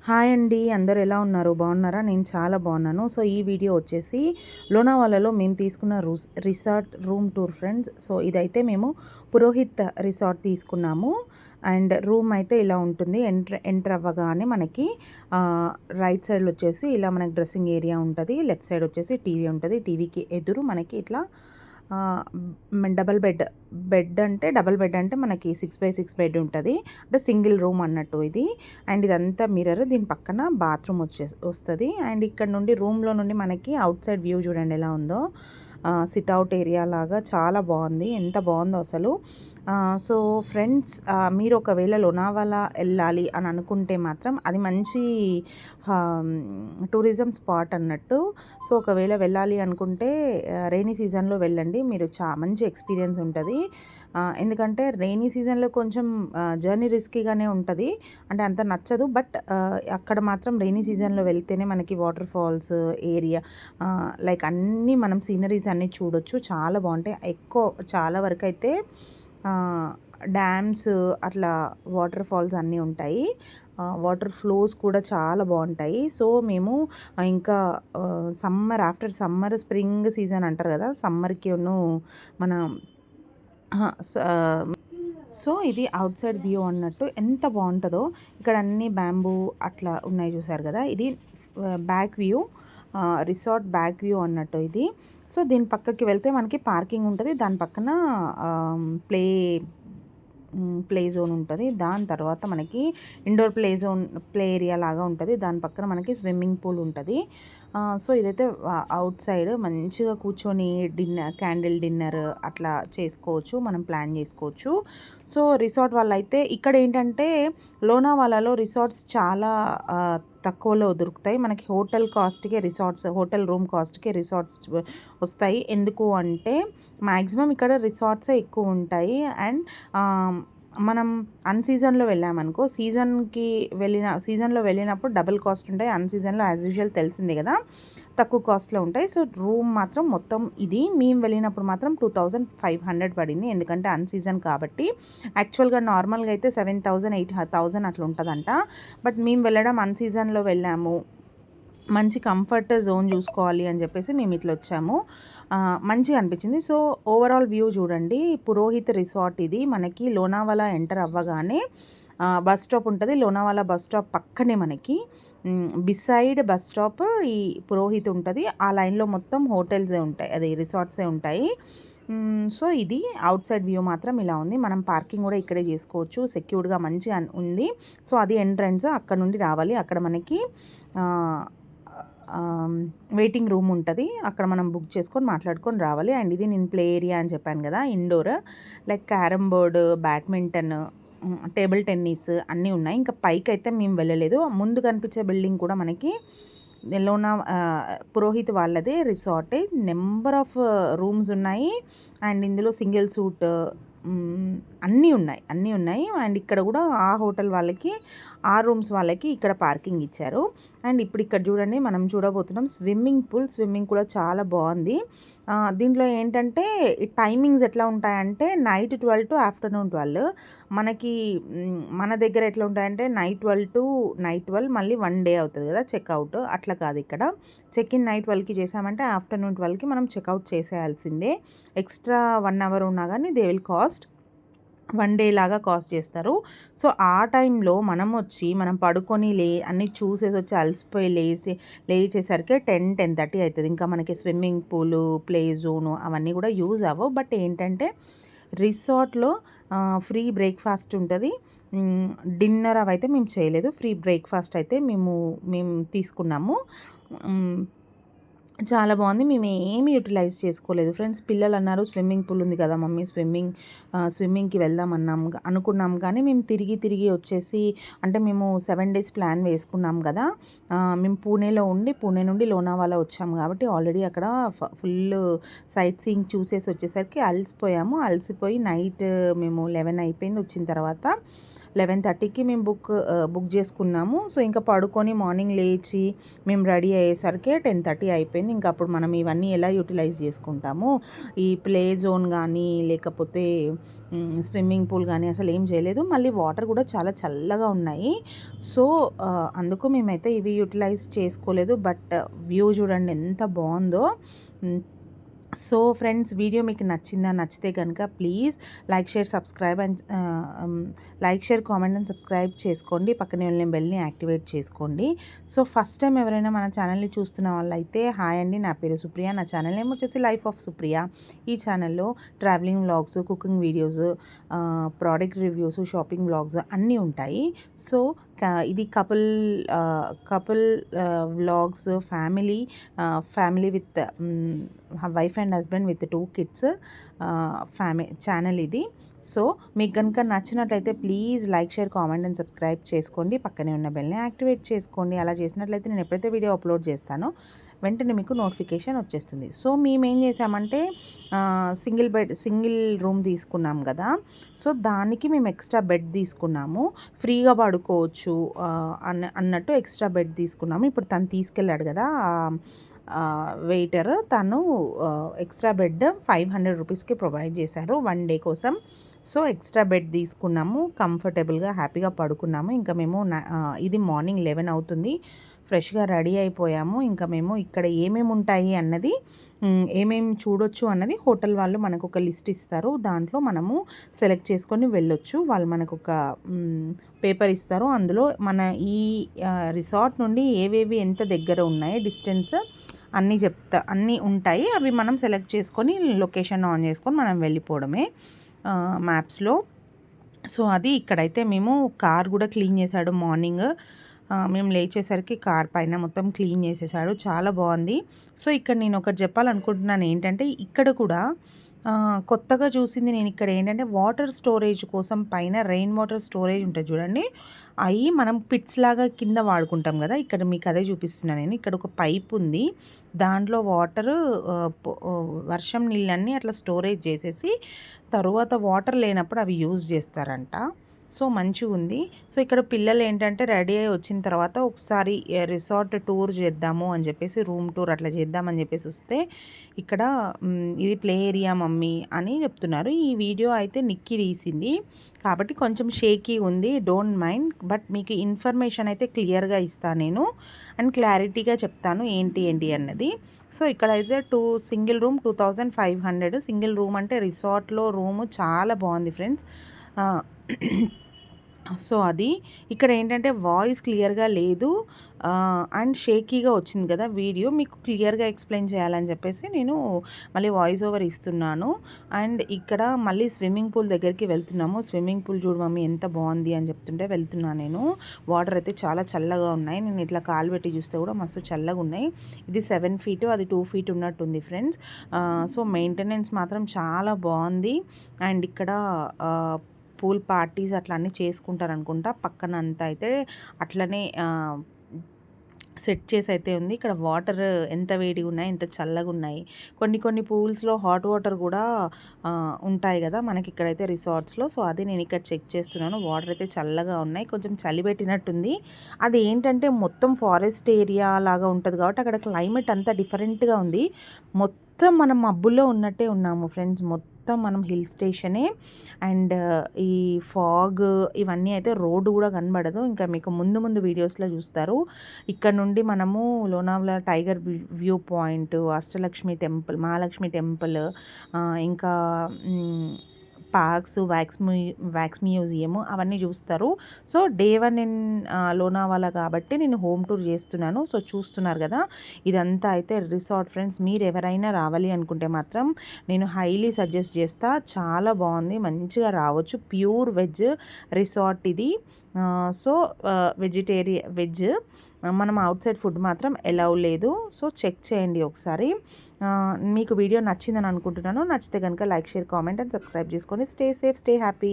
Hi అండి. అందరూ ఎలా ఉన్నారు? బాగున్నారా? నేను చాలా బాగున్నాను. సో, ఈ వీడియో వచ్చేసి లోనావాలాలో మేము తీసుకున్న resort room tour friends. So, ఇదైతే మేము పురోహిత్ రిసార్ట్ తీసుకున్నాము. అండ్ రూమ్ అయితే ఇలా ఉంటుంది. ఎంటర్ అవ్వగానే మనకి రైట్ సైడ్‌లో వచ్చేసి ఇలా మనకి డ్రెస్సింగ్ ఏరియా ఉంటది. లెఫ్ట్ సైడ్ వచ్చేసి టీవీ ఉంటది. టీవీకి ఎదురు మనకి ఇట్లా డబుల్ బెడ్ అంటే డబుల్ బెడ్ అంటే మనకి 6x6 బెడ్ ఉంటది. అంటే సింగిల్ రూమ్ అన్నట్టు ఇది. అండ్ ఇదంతా మిర్రర్. దీని పక్కన బాత్రూమ్ వస్తది. అండ్ ఇక్కడ నుండి రూమ్‌లో నుండి మనకి ఔట్ సైడ్ వ్యూ చూడండి ఎలా ఉందో. సిట్అవుట్ ఏరియా లాగా చాలా బాగుంది. ఎంత బాగుందో అసలు. సో ఫ్రెండ్స్, మీరు ఒకవేళ లోనావాలా వెళ్ళాలి అని అనుకుంటే మాత్రం అది మంచి టూరిజం స్పాట్ అన్నట్టు. సో ఒకవేళ వెళ్ళాలి అనుకుంటే రెయినీ సీజన్లో వెళ్ళండి. మీరు మంచి ఎక్స్పీరియన్స్ ఉంటుంది. ఎందుకంటే రెయినీ సీజన్లో కొంచెం జర్నీ రిస్కీగానే ఉంటుంది. అంటే అంత నచ్చదు. బట్ అక్కడ మాత్రం రెయినీ సీజన్లో వెళ్తేనే మనకి వాటర్ ఫాల్స్ ఏరియా, లైక్ అన్నీ మనం సీనరీస్ అన్నీ చూడొచ్చు. చాలా బాగుంటాయి. చాలా వరకు అయితే డ్యామ్స్, అట్లా వాటర్ ఫాల్స్ అన్నీ ఉంటాయి. వాటర్ ఫ్లోస్ కూడా చాలా బాగుంటాయి. సో మేము ఇంకా ఆఫ్టర్ సమ్మర్ స్ప్రింగ్ సీజన్ అంటారు కదా, సమ్మర్కి మన సో ఇది అవుట్ సైడ్ వ్యూ అన్నట్టు ఎంత బాగుంటుందో. ఇక్కడ అన్ని బ్యాంబూ అట్లా ఉన్నాయి చూసారు కదా. ఇది back view, resort back view అన్నట్టు ఇది. సో దీని పక్కకి వెళ్తే మనకి పార్కింగ్ ఉంటుంది. దాని పక్కన ప్లే ప్లే జోన్ ఉంటుంది. దాని తర్వాత మనకి ఇండోర్ ప్లే ఏరియా లాగా ఉంటుంది. దాని పక్కన మనకి స్విమ్మింగ్ పూల్ ఉంటుంది. సో ఇదైతే అవుట్ సైడ్ మంచిగా కూర్చొని క్యాండిల్ డిన్నర్ అట్లా చేసుకోవచ్చు, మనం ప్లాన్ చేసుకోవచ్చు. సో రిసార్ట్ వాళ్ళైతే ఇక్కడ ఏంటంటే లోనావాలాలో రిసార్ట్స్ చాలా తక్కువలో దొరుకుతాయి మనకి. హోటల్ రూమ్ కాస్ట్కే రిసార్ట్స్ వస్తాయి. ఎందుకు అంటే మ్యాక్సిమం ఇక్కడ రిసార్ట్సే ఎక్కువ ఉంటాయి. అండ్ మనం అన్సీజన్లో వెళ్ళామనుకో, సీజన్లో వెళ్ళినప్పుడు డబుల్ కాస్ట్ ఉంటాయి. అన్సీజన్లో యాజ్ యూజువల్ తెలిసిందే కదా, తక్కువ కాస్ట్లో ఉంటాయి. సో రూమ్ మాత్రం మొత్తం ఇది మేము వెళ్ళినప్పుడు మాత్రం 2500 పడింది. ఎందుకంటే అన్సీజన్ కాబట్టి. యాక్చువల్గా నార్మల్గా అయితే 7000 8000 అట్లా ఉంటుందంట. బట్ మేము వెళ్ళడం అన్సీజన్లో వెళ్ళాము. మంచి కంఫర్ట్ జోన్ చూసుకోవాలి అని చెప్పేసి మేము ఇట్లా వచ్చాము. మంచిగా అనిపించింది. సో ఓవరాల్ వ్యూ చూడండి. పురోహిత్ రిసార్ట్ ఇది మనకి లోనావాలా ఎంటర్ అవ్వగానే బస్ స్టాప్ ఉంటుంది. లోనావాలా బస్ స్టాప్ పక్కనే మనకి బిసైడ్ బస్ స్టాప్ ఈ పురోహిత్ ఉంటుంది. ఆ లైన్లో మొత్తం హోటల్సే ఉంటాయి, అది రిసార్ట్సే ఉంటాయి. సో ఇది అవుట్ సైడ్ వ్యూ మాత్రం ఇలా ఉంది. మనం పార్కింగ్ కూడా ఇక్కడే చేసుకోవచ్చు. సెక్యూర్డ్గా మంచిగా ఉంది. సో అది ఎంట్రన్స్. అక్కడ నుండి రావాలి. అక్కడ మనకి వెయిటింగ్ రూమ్ ఉంటుంది. అక్కడ మనం బుక్ చేసుకొని మాట్లాడుకొని రావాలి. అండ్ ఇది నేను ప్లే ఏరియా అని చెప్పాను కదా, indoor, like carrom board, badminton, table tennis అన్నీ ఉన్నాయి. ఇంకా పైకి అయితే మేము వెళ్ళలేదు. ముందు కనిపించే బిల్డింగ్ కూడా మనకి పురోహిత్ వాళ్ళదే రిసార్టే. నెంబర్ ఆఫ్ రూమ్స్ ఉన్నాయి. అండ్ ఇందులో సింగిల్ సూట్ అన్నీ ఉన్నాయి. అండ్ ఇక్కడ కూడా ఆ హోటల్ వాళ్ళకి, ఆ రూమ్స్ వాళ్ళకి ఇక్కడ పార్కింగ్ ఇచ్చారు. అండ్ ఇప్పుడు ఇక్కడ చూడండి, మనం చూడబోతున్నాం స్విమ్మింగ్ కూడా చాలా బాగుంది. దీంట్లో ఏంటంటే టైమింగ్స్ ఎట్లా ఉంటాయంటే నైట్ 12 టు ఆఫ్టర్నూన్ 12. మనకి మన దగ్గర ఎట్లా ఉంటాయంటే నైట్ 12 మళ్ళీ 1 డే అవుతుంది కదా చెక్అవుట్. అట్లా కాదు ఇక్కడ. చెక్ ఇన్ నైట్ 12కి చేసామంటే ఆఫ్టర్నూన్ 12కి మనం చెక్అవుట్ చేసేయాల్సిందే. ఎక్స్ట్రా 1 అవర్ ఉన్నా కానీ దే విల్ కాస్ట్ 1 డే లాగా కాస్ట్ చేస్తారు. సో ఆ టైంలో మనం పడుకొని అన్నీ చూసేసి వచ్చి అలసిపోయి లేచేసరికి 10-10:30 అవుతుంది. ఇంకా మనకి స్విమ్మింగ్ పూలు, ప్లే జోను అవన్నీ కూడా యూజ్ అవ్వవు. బట్ ఏంటంటే రిసార్ట్లో ఫ్రీ బ్రేక్ఫాస్ట్ ఉంటుంది. డిన్నర్ అవైతే మేము చేయలేదు. ఫ్రీ బ్రేక్ఫాస్ట్ అయితే మేము తీసుకున్నాము. చాలా బాగుంది. మేము ఏమి యూటిలైజ్ చేసుకోలేదు ఫ్రెండ్స్. పిల్లలు అన్నారు స్విమ్మింగ్ పూల్ ఉంది కదా మమ్మీ, స్విమ్మింగ్కి వెళ్దాం అనుకున్నాం. కానీ మేము తిరిగి వచ్చేసి, అంటే మేము 7 days ప్లాన్ వేసుకున్నాం కదా. మేము పూణే నుండి లోనావాలా వచ్చాము కాబట్టి ఆల్రెడీ అక్కడ ఫుల్ సైట్ సీయింగ్ చూసేసి వచ్చేసరికి అలసిపోయి నైట్ మేము 11 అయిపోయింది వచ్చిన తర్వాత. 11:30కి మేము బుక్ చేసుకున్నాము. సో ఇంకా పడుకొని మార్నింగ్ లేచి మేము రెడీ అయ్యేసరికి 10:30 అయిపోయింది. ఇంకా అప్పుడు మనం ఇవన్నీ ఎలా యూటిలైజ్ చేసుకుంటాము. ఈ ప్లే జోన్ కానీ లేకపోతే స్విమ్మింగ్ పూల్ కానీ అసలు ఏం చేయలేదు. మళ్ళీ వాటర్ కూడా చాలా చల్లగా ఉన్నాయి. సో అందుకు మేమైతే ఇవి యూటిలైజ్ చేసుకోలేదు. బట్ వ్యూ చూడండి ఎంత బాగుందో. సో ఫ్రెండ్స్, వీడియో మీకు నచ్చితే కనుక please like share subscribe and like share comment and subscribe చేసుకోండి. పక్కనే ఉన్న బెల్ని యాక్టివేట్ చేసుకోండి. సో ఫస్ట్ టైం ఎవరైనా మన ఛానల్ని చూస్తున్న వాళ్ళైతే హాయ్ అండి, నా పేరు సుప్రియ. నా ఛానల్ నేమ్ వచ్చేసి లైఫ్ ఆఫ్ సుప్రియ. ఈ ఛానల్లో travelling vlogs, cooking videos, product reviews, shopping vlogs అన్నీ ఉంటాయి. సో ఇది couple vlogs, family with wife and husband with 2 kids channel ఇది. సో మీకు కనుక నచ్చినట్లయితే please like share comment and subscribe చేసుకోండి. పక్కనే ఉన్న బెల్ని యాక్టివేట్ చేసుకోండి. అలా చేసినట్లయితే నేను ఎప్పుడైతే వీడియో అప్లోడ్ చేస్తానో వెంటనే మీకు నోటిఫికేషన్ వచ్చేస్తుంది. సో మేము ఏం చేసామంటే సింగిల్ రూమ్ తీసుకున్నాం కదా. సో దానికి మేము ఎక్స్ట్రా బెడ్ తీసుకున్నాము. ఫ్రీగా పడుకోవచ్చు అన్నట్టు ఎక్స్ట్రా బెడ్ తీసుకున్నాము. ఇప్పుడు తను తీసుకెళ్ళాడు కదా వెయిటర్, తను ఎక్స్ట్రా బెడ్ 500 రూపీస్కి ప్రొవైడ్ చేశారు 1 డే కోసం. సో ఎక్స్ట్రా బెడ్ తీసుకున్నాము, కంఫర్టబుల్గా హ్యాపీగా పడుకున్నాము. ఇంకా మేము ఇది మార్నింగ్ 11 అవుతుంది. ఫ్రెష్గా రెడీ అయిపోయాము. ఇంకా మేము ఇక్కడ ఏమేమి ఉంటాయి అన్నది, ఏమేమి చూడొచ్చు అన్నది హోటల్ వాళ్ళు మనకు ఒక లిస్ట్ ఇస్తారు. దాంట్లో మనము సెలెక్ట్ చేసుకొని వెళ్ళొచ్చు. వాళ్ళు మనకు ఒక పేపర్ ఇస్తారు. అందులో మన ఈ రిసార్ట్ నుండి ఏవేవి ఎంత దగ్గర ఉన్నాయి డిస్టెన్స్ అన్నీ ఉంటాయి. అవి మనం సెలెక్ట్ చేసుకొని లొకేషన్ ఆన్ చేసుకొని మనం వెళ్ళిపోవడమే మ్యాప్స్లో. సో అది ఇక్కడైతే మేము కార్ కూడా క్లీన్ చేశాడు మార్నింగ్. మేము లేచేసరికి కార్ పైన మొత్తం క్లీన్ చేసేసాడు. చాలా బాగుంది. సో ఇక్కడ నేను ఒకటి చెప్పాలనుకుంటున్నాను ఏంటంటే, ఇక్కడ కూడా కొత్తగా చూసింది నేను ఇక్కడ ఏంటంటే, వాటర్ స్టోరేజ్ కోసం పైన రెయిన్ వాటర్ స్టోరేజ్ ఉంటుంది చూడండి. అవి మనం పిట్స్ లాగా కింద వాడుకుంటాం కదా. ఇక్కడ మీకు అదే చూపిస్తున్నాను నేను. ఇక్కడ ఒక పైప్ ఉంది, దాంట్లో వాటర్ వర్షం నీళ్ళన్నీ అట్లా స్టోరేజ్ చేసేసి తరువాత వాటర్ లేనప్పుడు అవి యూజ్ చేస్తారంట. సో మంచిగా ఉంది. సో ఇక్కడ పిల్లలు ఏంటంటే రెడీ అయ్యి వచ్చిన తర్వాత ఒకసారి రిసార్ట్ టూర్ చేద్దాము అని చెప్పేసి, రూమ్ టూర్ అట్లా చేద్దామని చెప్పేసి వస్తే ఇక్కడ ఇది ప్లే ఏరియా మమ్మీ అని చెప్తున్నారు. ఈ వీడియో అయితే నిక్కి తీసింది కాబట్టి కొంచెం షేకీ ఉంది, డోంట్ మైండ్. బట్ మీకు ఇన్ఫర్మేషన్ అయితే క్లియర్గా ఇస్తాను నేను, అండ్ క్లారిటీగా చెప్తాను ఏంటి అన్నది. సో ఇక్కడైతే సింగిల్ రూమ్ 2500. సింగిల్ రూమ్ అంటే రిసార్ట్లో రూము చాలా బాగుంది ఫ్రెండ్స్. సో అది ఇక్కడ ఏంటంటే వాయిస్ క్లియర్గా లేదు అండ్ షేకీగా వచ్చింది కదా వీడియో. మీకు క్లియర్గా ఎక్స్ప్లెయిన్ చేయాలని చెప్పేసి నేను మళ్ళీ వాయిస్ ఓవర్ ఇస్తున్నాను. అండ్ ఇక్కడ మళ్ళీ స్విమ్మింగ్ పూల్ దగ్గరికి వెళ్తున్నాము. స్విమ్మింగ్ పూల్ చూడు మమ్మీ ఎంత బాగుంది అని చెప్తుంటే వెళ్తున్నాను నేను. వాటర్ అయితే చాలా చల్లగా ఉన్నాయి. నేను ఇట్లా కాలు పెట్టి చూస్తే కూడా మస్తు చల్లగా ఉన్నాయి. ఇది 7 feet, అది 2 feet ఉన్నట్టుంది ఫ్రెండ్స్. సో మెయింటెనెన్స్ మాత్రం చాలా బాగుంది. అండ్ ఇక్కడ పూల్ పార్టీస్ అట్లా అన్నీ చేసుకుంటారు అనుకుంటా. పక్కన అంతా అయితే అట్లనే సెట్ చేసి అయితే ఉంది. ఇక్కడ వాటర్ ఎంత వేడిగా ఉన్నాయి, ఎంత చల్లగా ఉన్నాయి. కొన్ని పూల్స్లో హాట్ వాటర్ కూడా ఉంటాయి కదా మనకి ఇక్కడైతే రిసార్ట్స్లో. సో అది నేను ఇక్కడ చెక్ చేస్తున్నాను. వాటర్ అయితే చల్లగా ఉన్నాయి, కొంచెం చలి పెట్టినట్టుంది. అది ఏంటంటే మొత్తం ఫారెస్ట్ ఏరియా లాగా ఉంటుంది కాబట్టి అక్కడ క్లైమేట్ అంతా డిఫరెంట్గా ఉంది. మొత్తం మనం మబ్బుల్లో ఉన్నట్టే ఉన్నాము ఫ్రెండ్స్. మొత్తం మనం హిల్ స్టేషనే. అండ్ ఈ ఫాగ్ ఇవన్నీ అయితే రోడ్డు కూడా కనబడదు. ఇంకా మీకు ముందు వీడియోస్లో చూస్తారు. ఇక్కడ నుండి మనము Lonavala tiger view point, Ashtalakshmi temple, Mahalakshmi temple, ఇంకా పార్క్స్, వ్యాక్స్ మ్యూజియం అవన్నీ చూస్తారు. సో డే 1 ఇన్ లోనావాలా కాబట్టి నేను హోమ్ టూర్ చేస్తున్నాను. సో చూస్తున్నారు కదా ఇదంతా అయితే రిసార్ట్ ఫ్రెండ్స్. మీరు ఎవరైనా రావాలి అనుకుంటే మాత్రం నేను హైలీ సజెస్ట్ చేస్తా. చాలా బాగుంది, మంచిగా రావచ్చు. ప్యూర్ వెజ్ రిసార్ట్ ఇది. సో వెజ్ మనం అవుట్ సైడ్ ఫుడ్ మాత్రం ఎలవ్ లేదు. సో చెక్ చేయండి ఒకసారి. మీకు వీడియో నచ్చిందని అనుకుంటున్నాను. నచ్చితే కనుక like share comment and subscribe చేసుకోండి. Stay safe, stay happy.